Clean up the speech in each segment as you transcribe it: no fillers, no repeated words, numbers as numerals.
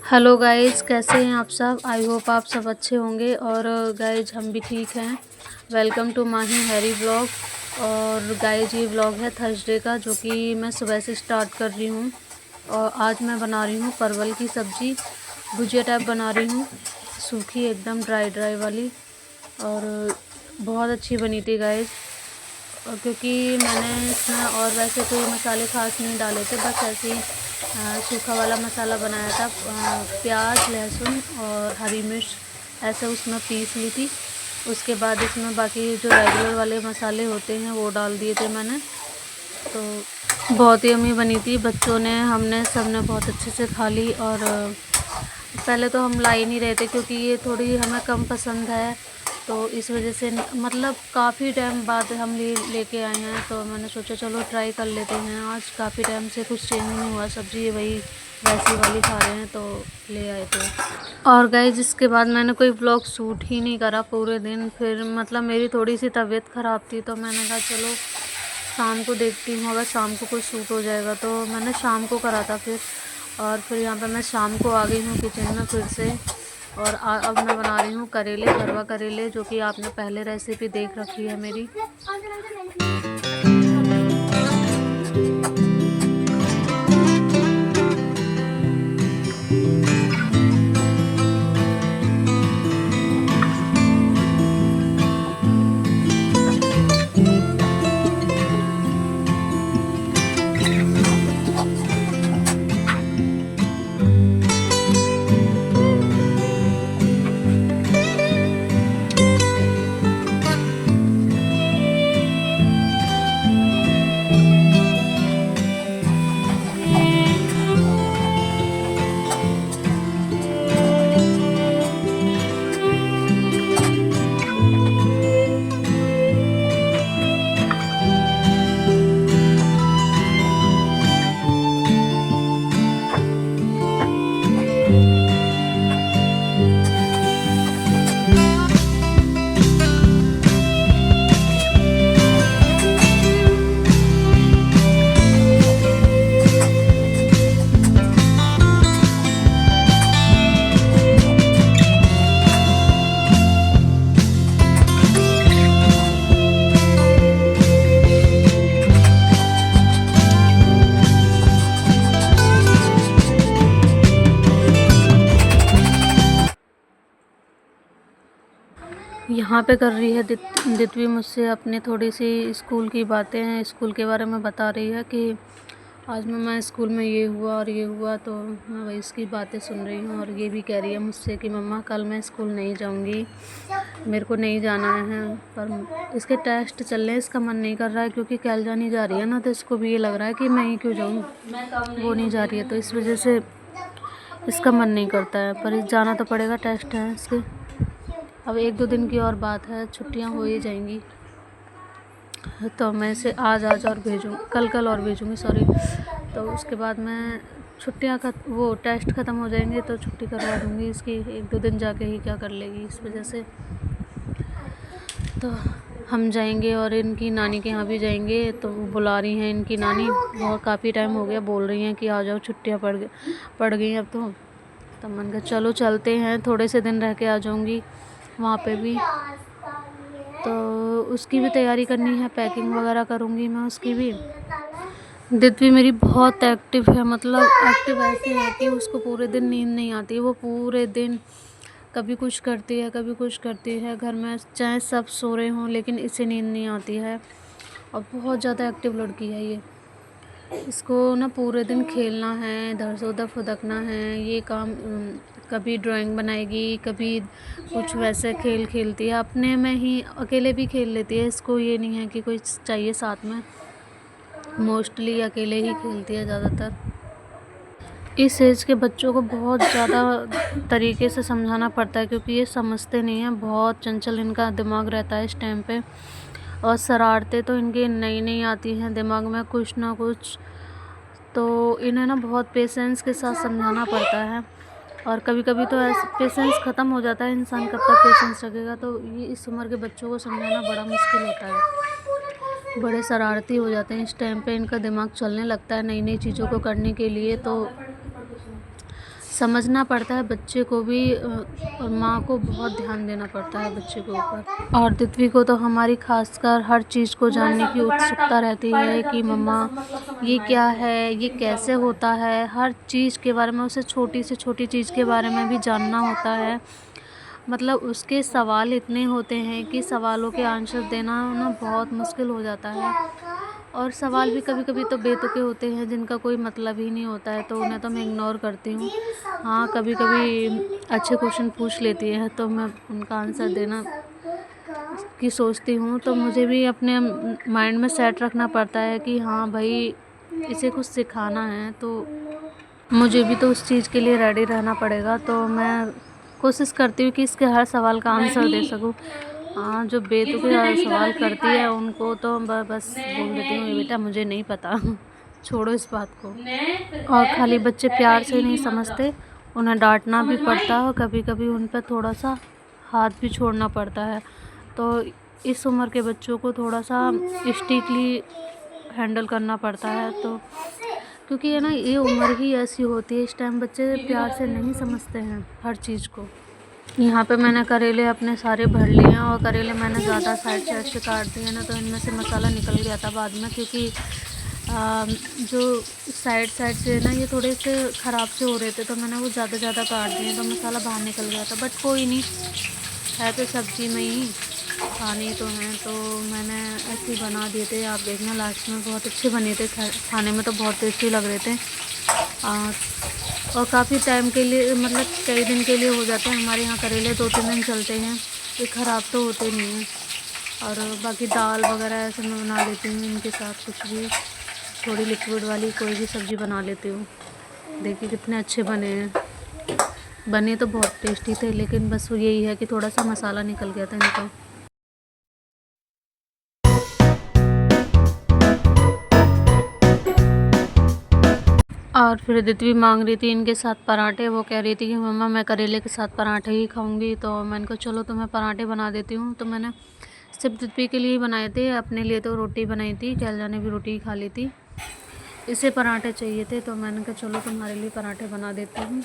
Hello guys, कैसे हैं आप सब। आई होप आप सब अच्छे होंगे। और गाइस हम भी ठीक हैं। Welcome to Mahi Harry vlog. और गाइस ये व्लॉग है थर्सडे का, जो कि मैं सुबह से स्टार्ट कर रही हूँ। और आज मैं बना रही हूँ परवल की सब्ज़ी, भुजिया टाइप बना रही हूँ, सूखी एकदम ड्राई ड्राई वाली। और बहुत अच्छी बनी थी गाइस। और क्योंकि मैंने इसमें और वैसे कोई मसाले ख़ास नहीं डाले थे, बस ऐसे ही सूखा वाला मसाला बनाया था। प्याज, लहसुन और हरी मिर्च ऐसे उसमें पीस ली थी। उसके बाद इसमें बाकी जो रेगुलर वाले मसाले होते हैं वो डाल दिए थे मैंने। तो बहुत ही यम्मी बनी थी। बच्चों ने, हमने, सब ने बहुत अच्छे से खा ली। और पहले तो हम ला ही नहीं रहे थे क्योंकि ये थोड़ी हमें कम पसंद है, तो इस वजह से मतलब काफ़ी टाइम बाद हम लेके आए हैं, तो मैंने सोचा चलो ट्राई कर लेते हैं। आज काफ़ी टाइम से कुछ चेंज नहीं हुआ, सब्ज़ी वही वैसी वाली खा रहे हैं, तो ले आए थे। और गाइस इसके बाद मैंने कोई व्लॉग शूट ही नहीं करा पूरे दिन। फिर मतलब मेरी थोड़ी सी तबीयत ख़राब थी, तो मैंने कहा चलो शाम को देखती हूँ, अगर शाम को कुछ शूट हो जाएगा। तो मैंने शाम को करा था फिर। और फिर यहाँ पे मैं शाम को आ गई हूँ किचन में फिर से। और अब मैं बना रही हूँ करेले, भरवा करेले, जो कि आपने पहले रेसिपी देख रखी है मेरी। यहाँ पे कर रही है दित्वी मुझसे अपनी थोड़ी सी स्कूल की बातें हैं, स्कूल के बारे में बता रही है कि आज मम्मा स्कूल में ये हुआ और ये हुआ। तो मैं वही इसकी बातें सुन रही हूँ। और ये भी कह रही है मुझसे कि मम्मा कल मैं स्कूल नहीं जाऊँगी, मेरे को नहीं जाना है। पर इसके टेस्ट चल रहे हैं, इसका मन नहीं कर रहा है, क्योंकि कैलजा नहीं जा रही है ना, तो इसको भी ये लग रहा है कि मैं ही क्यों जाऊँ, वो नहीं जा रही है, तो इस वजह से इसका मन नहीं करता है। पर जाना तो पड़ेगा, टेस्ट है इसके। अब 1-2 दिन की और बात है, छुट्टियां हो ही जाएंगी। तो मैं इसे आज और भेजूँ, कल और भेजूँगी, सॉरी। तो उसके बाद मैं छुट्टियां का वो टेस्ट ख़त्म हो जाएंगे तो छुट्टी करवा दूँगी इसकी। 1-2 दिन जाके ही क्या कर लेगी, इस वजह से। तो हम जाएंगे और इनकी नानी के यहाँ भी जाएंगे। तो बुला रही हैं इनकी नानी, बहुत काफ़ी टाइम हो गया, बोल रही हैं कि आ जाओ, छुट्टियाँ पड़ गई अब तो। तब मन का चलो चलते हैं, थोड़े से दिन रह के आ जाऊँगी वहाँ पे भी। तो उसकी भी तैयारी करनी है, पैकिंग वगैरह करूँगी मैं उसकी भी। दित्वी मेरी बहुत एक्टिव है, मतलब एक्टिव ऐसे है कि उसको पूरे दिन नींद नहीं आती। वो पूरे दिन कभी कुछ करती है, कभी कुछ करती है। घर में चाहे सब सो रहे हों, लेकिन इसे नींद नहीं आती है। और बहुत ज़्यादा एक्टिव लड़की है ये। इसको ना पूरे दिन खेलना है, इधर से उधर फुदकना है, ये काम। कभी ड्राइंग बनाएगी, कभी कुछ वैसे खेल खेलती है, अपने में ही अकेले भी खेल लेती है। इसको ये नहीं है कि कोई चाहिए साथ में, मोस्टली अकेले ही खेलती है ज़्यादातर। इस एज के बच्चों को बहुत ज़्यादा तरीके से समझाना पड़ता है, क्योंकि ये समझते नहीं हैं। बहुत चंचल इनका दिमाग रहता है इस टाइम पे। और शरारतें तो इनकी नई नई आती हैं दिमाग में, कुछ ना कुछ। तो इन्हें ना बहुत पेशेंस के साथ समझाना पड़ता है। और कभी कभी तो ऐसे पेशेंस ख़त्म हो जाता है, इंसान कब तक पेशेंस रखेगा। तो ये इस उम्र के बच्चों को समझाना बड़ा मुश्किल होता है। बड़े शरारती हो जाते हैं इस टाइम पे, इनका दिमाग चलने लगता है नई नई चीज़ों को करने के लिए। तो समझना पड़ता है बच्चे को भी और माँ को बहुत ध्यान देना पड़ता है बच्चे के ऊपर। और दित्वी को तो हमारी खासकर हर चीज़ को जानने की उत्सुकता रहती है कि मम्मा ये क्या है, ये कैसे होता है, हर चीज़ के बारे में उसे छोटी से छोटी चीज़ के बारे में भी जानना होता है। मतलब उसके सवाल इतने होते हैं कि सवालों के आंसर देना ना बहुत मुश्किल हो जाता है। और सवाल भी कभी कभी तो बेतुके होते हैं जिनका कोई मतलब ही नहीं होता है, तो उन्हें तो मैं इग्नोर करती हूँ। हाँ, कभी कभी अच्छे क्वेश्चन पूछ लेती है तो मैं उनका आंसर देना की सोचती हूँ। तो मुझे भी अपने माइंड में सेट रखना पड़ता है कि हाँ भाई, इसे कुछ सिखाना है तो मुझे भी तो उस चीज़ के लिए रेडी रहना पड़ेगा। तो मैं कोशिश करती हूँ कि इसके हर सवाल का आंसर दे सकूँ। हाँ, जो बेतुके सवाल करती है उनको तो बस बोल देती हूँ, ये बेटा मुझे नहीं पता छोड़ो इस बात को। और खाली बच्चे प्यार से नहीं समझते, उन्हें डांटना भी पड़ता है और कभी कभी उन पर थोड़ा सा हाथ भी छोड़ना पड़ता है। तो इस उम्र के बच्चों को थोड़ा सा स्ट्रिक्टली हैंडल करना पड़ता है। तो क्योंकि है ना, ये उम्र ही ऐसी होती है, इस टाइम बच्चे प्यार से नहीं समझते हैं हर चीज़ को। यहाँ पे मैंने करेले अपने सारे भर लिए हैं और करेले मैंने ज़्यादा साइड साइड से काट दिए ना, तो इनमें से मसाला निकल गया था बाद में, क्योंकि जो साइड साइड से ना ये थोड़े से ख़राब से हो रहे थे, तो मैंने वो ज़्यादा काट दिए तो मसाला बाहर निकल गया था। बट कोई नहीं, है तो सब्ज़ी में ही खाने तो हैं, तो मैंने ऐसे ही बना दिए थे। आप देखना लास्ट में बहुत अच्छे बने थे, खाने में तो बहुत टेस्टी लग रहे थे। और काफ़ी टाइम के लिए, मतलब कई दिन के लिए हो जाते हैं हमारे यहाँ करेले, 2-3 दिन चलते हैं, ये ख़राब तो होते नहीं हैं। और बाकी दाल वगैरह ऐसे मैं बना लेती हूँ इनके साथ, कुछ भी थोड़ी लिक्विड वाली कोई भी सब्ज़ी बना लेती हूँ। देखिए कितने अच्छे बने हैं, बने तो बहुत टेस्टी थे, लेकिन बस यही है कि थोड़ा सा मसाला निकल गया था इनका। और फिर दित्वी मांग रही थी इनके साथ पराठे, वो कह रही थी कि मम्मा मैं करेले के साथ पराठे ही खाऊंगी। तो मैंने कहा चलो तुम्हें पराठे बना देती हूँ। तो मैंने सिर्फ दित्वी के लिए ही बनाए थे, अपने लिए तो रोटी बनाई थी, कैलजा ने भी रोटी ही खा ली थी, इसे पराठे चाहिए थे। तो मैंने कहा चलो तुम्हारे लिए पराठे बना देती हूँ।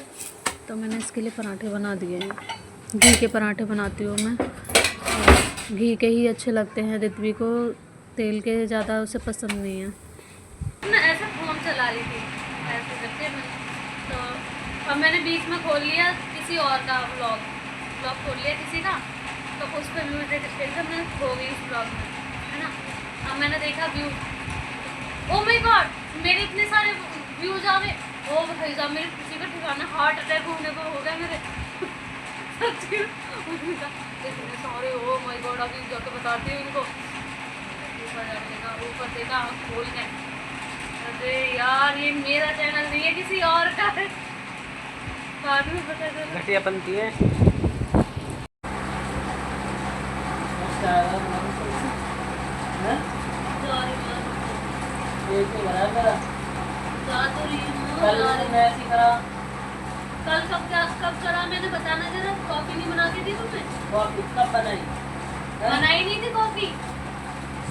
तो मैंने इसके लिए पराठे बना दिए हैं, घी के पराठे बनाती हूँ मैं, और घी के ही अच्छे लगते हैं दित्वी को, तेल के ज़्यादा उसे पसंद नहीं है। मैं ऐसे फ़ोन चला रही थी ऐसे करके, तो अब मैंने बीच में खोल लिया किसी और का व्लॉग खोल लिया किसी का, तो उस पर मैं खो गई उस व्लॉग में, है ना। अब मैंने देखा व्यू, ओ माय गॉड मेरे इतने सारे व्यूज आ गए, ओ भाई साहब मेरी खुशी का ठिकाना, हार्ट अटैक होने को हो गया मेरे सच्ची इतने सारे, ओ माय गॉड। अभी जाके बताती हूँ इनको, ऊपर देखा खोल के, अरे यार ये मेरा चैनल नहीं है किसी और का है, बाद में पता चला। घटिया बनती है कल कब करा मैंने, बताना जरा। कॉफी नहीं बना के दी तुम्हें? कॉफी कब बनाई? बनाई नहीं थी कॉफी,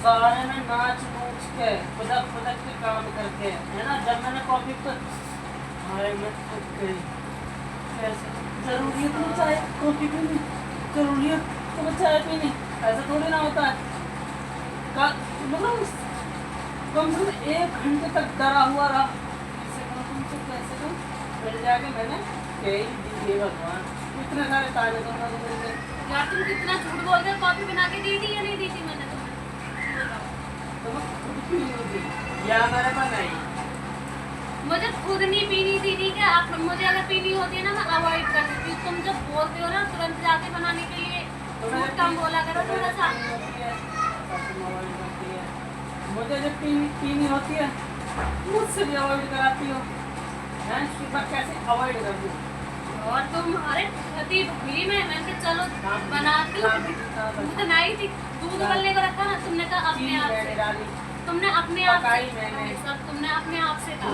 सारे में नाच नूच के खुदक के काम करके, है ना। जब मैंने कॉफी पर मैं थक गई, कैसे जरूरी है तुम्हें चाय कॉफी पीनी, जरूरी है तुम्हें चाय पीनी, ऐसा थोड़ी ना होता है। मतलब कम से कम 1 घंटे तक डरा हुआ रहा, कैसे तुम फिर जाके मैंने भगवान इतने सारे ताने दूंगा तुम्हें। यार तुम कितना झूठ बोलते हो, कॉफी बना के दी थी या नहीं दी थी मैंने तुम्हें? या मेरे पास नहीं, मुझे खुद नहीं पीनी थी, ठीक है। आप मुझे अगर पीनी होती है ना मैं अवॉइड कर देती हूँ। तुम जब बोलते हो ना तुरंत जाके बनाने के लिए, झूठ कम बोला करो थोड़ा सा। मुझे जब पीनी होती है मुझसे भी अवॉइड कराती हो, कैसे अवॉइड कर दूँ? और तुम्हारे पति भी मैं चलो बनाती हूँ, बनाई थी, दूध उबलने को रखा ना, तुमने कहा अपने आप से, तुमने अपने आप से सब, तुमने अपने आप से कहा,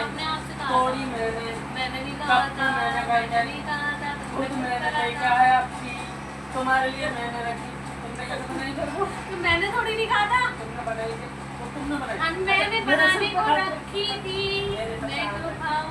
अपने आप से कहा, मैंने नहीं कहा था, मैंने नहीं कहा था, मैंने कहा है आपकी, तुम्हारे लिए मैंने रखी, तुमने कहा नहीं करो, तो मैंने थोड़ी नहीं कहा था, तुमने बनाई थी, मैंने बनाने को रखी थी, मैं तो खाऊं।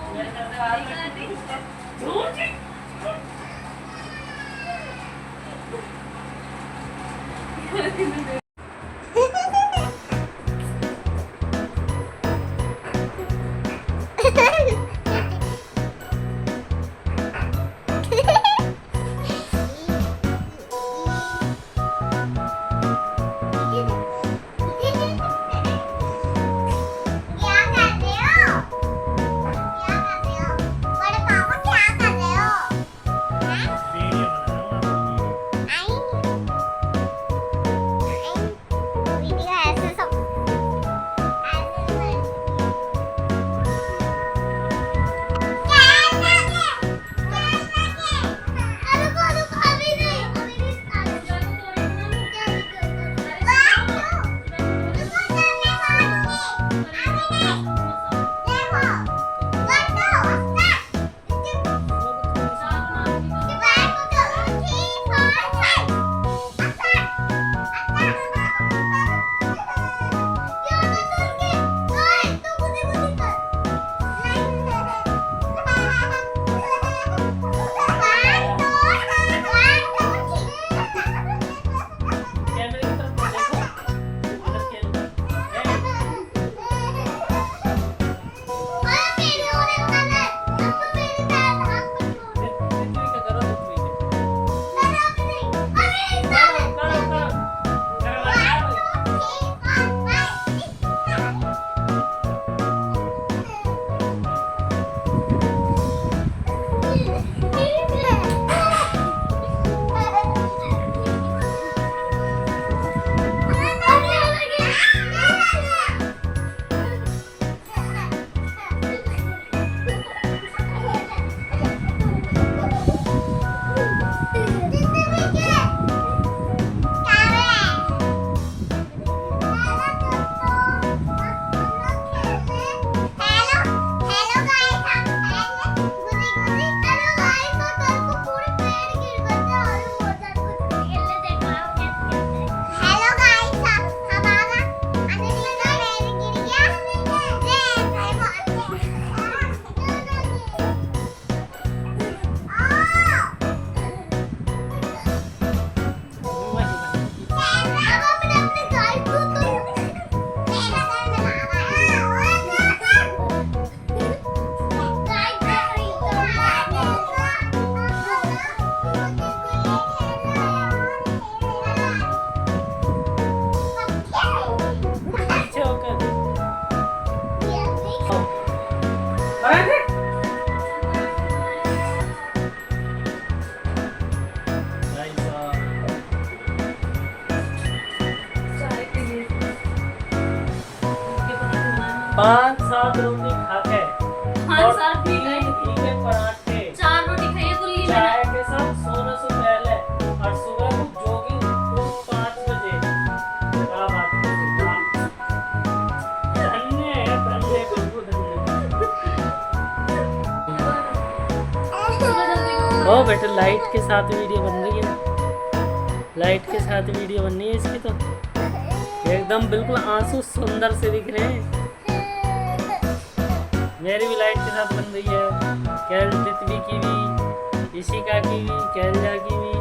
पाँच सात रोटी खा के हाँ सर ठीक है। घी के पराठे 4 रोटी खाइए कुल्ली में। चाय के साथ सोने से पहले और सुबह को जॉगिंग को 5 बजे। क्या बात है, धन्य है, धन्य, बिल्कुल धन्य। ओ बेटा लाइट के साथ वीडियो बन रही है, लाइट के साथ वीडियो बन रही है इसकी तो एकदम बिल्कुल आंसू सुंदर से दिख रहे हैं। मेरी भी लाइट के साथ बन रही है, कैल तितवी की भी, इशिका की भी, कैलजा की भी।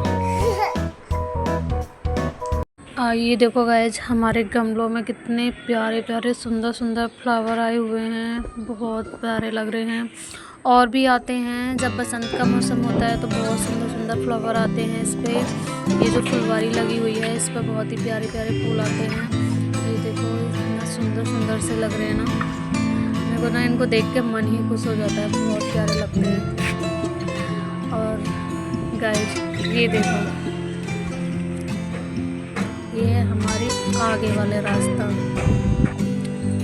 ये देखो गाइज हमारे गमलों में कितने प्यारे प्यारे सुंदर सुंदर फ्लावर आए हुए हैं, बहुत प्यारे लग रहे हैं। और भी आते हैं, जब बसंत का मौसम होता है तो बहुत सुंदर सुंदर फ्लावर आते हैं इस पर। ये जो फुलवारी लगी हुई है इस पर बहुत ही प्यारे प्यारे फूल आते हैं। ये देखो इतना सुंदर सुंदर से लग रहे हैं ना, मेरे को ना इनको देख के मन ही खुश हो जाता है, बहुत प्यारे लगते हैं। और गाइज ये देखो, ये है हमारे आगे वाले रास्ता,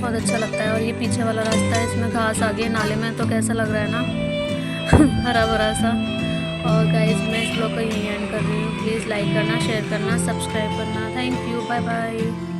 बहुत अच्छा लगता है। और ये पीछे वाला रास्ता है, इसमें घास आ गई है नाले में, तो कैसा लग रहा है ना हरा भरा सा। और गाइस मैं इस ब्लॉग को यहीं एंड कर रही हूँ। प्लीज़ लाइक करना, शेयर करना, सब्सक्राइब करना। Thank you, bye bye.